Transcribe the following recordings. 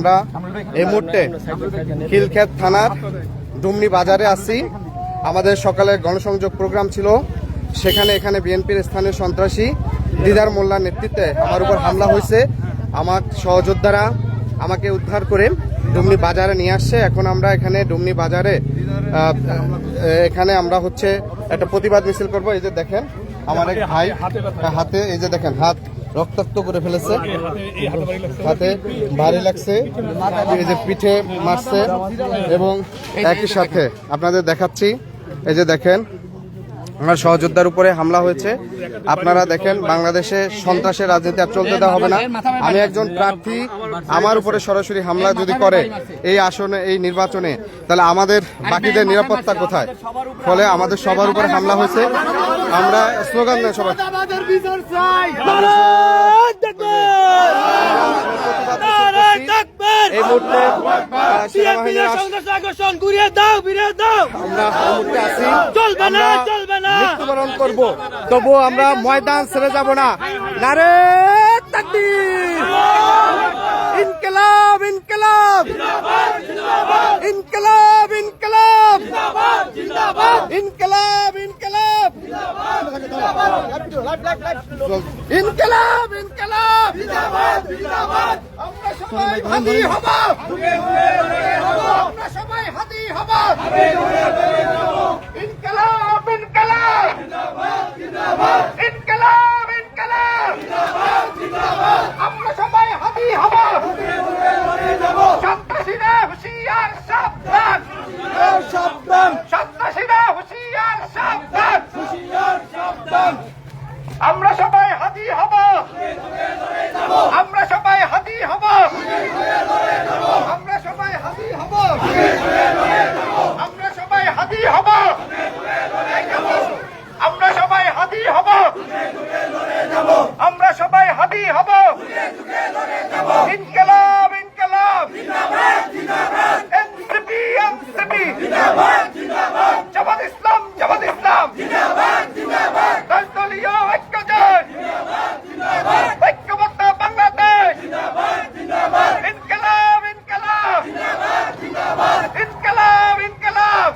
আমরা এই মুহূর্তে খিলক্ষেত থানার ডুমনি বাজারে আছি। আমাদের সকালের গণসংযোগ প্রোগ্রাম ছিল, এখানে বিএনপির স্থানীয় সন্ত্রাসী দিদার মোল্লার নেতৃত্বে আমার উপর হামলা হয়েছে। আমার সহযোদ্ধারা আমাকে উদ্ধার করে ডুমনি বাজারে নিয়ে আসছে। এখন আমরা এখানে ডুমনি বাজারে এখানে আমরা হচ্ছে একটা প্রতিবাদ মিছিল করব। এই যে দেখেন আমার এক ভাই হাতে, এই যে দেখেন হাত রক্তাক্ত করে ফেলেছে, হাতে ভারী লাগছে, এই যে পিঠে মারছে। এবং একই সাথে আপনাদের দেখাচ্ছি, এই যে দেখেন আমার সহযোদ্ধার উপরে হামলা হয়েছে। আপনারা দেখেন বাংলাদেশে সন্ত্রাসের রাজনীতি আর চলতে দেওয়া হবে না। আমি একজন প্রার্থী, আমার উপরে সরাসরি হামলা যদি করে এই আসনে, এই নির্বাচনে, তাহলে আমাদের বাকিদের নিরাপত্তা কোথায়? ফলে আমাদের সবার উপরে হামলা হয়েছে। আমরা স্লোগান দেন সবাই, এই মুহূর্তে মৃত্যুবরণ করব, তবুও আমরা ময়দান ছেড়ে যাব না। নারে তাকবীর, ইনকিলাব ইনকিলাব, ইনকিলাব ইনকিলাব, ইনকিলাব ইনকিলাব, ইনকিলাব ইনকিলাব। আমরা সবাই হাদি হব, আমরা সবাই হাদি হব। ইনকিলাব ইনকিলাব, ইনকিলাব ইনকিলাব, আমরা সবাই হাদি হব। সন্ত্রাসীরা হুঁশিয়ার, সাবধান সাবধান, সন্ত্রাসীরা হুঁশিয়ার, সাবধান সাবধান। আমরা সবাই হাদি হব, আমরা সবাই হাদি হব, আমরা সবাই হাদি হব, আমরা সবাই হাদি হব, আমরা সবাই হাদি হব, আমরা সবাই হাদি হব। ইনকিলাব ইনকিলাব, এনসিপি এনসিপি, জামাত ইসলাম জামাত ইসলাম, দলীয় ঐক্যজোট, ঐক্যবদ্ধ বাংলাদেশ, ইনকিলাব ইনকিলাব, ইনকিলাব ইনকিলাব,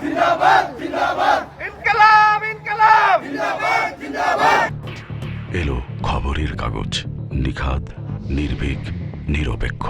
ইনকিলাব ইনকিলাব। এলো খবরের কাগজ, নিখাদ, নির্ভীক, নিরপেক্ষ।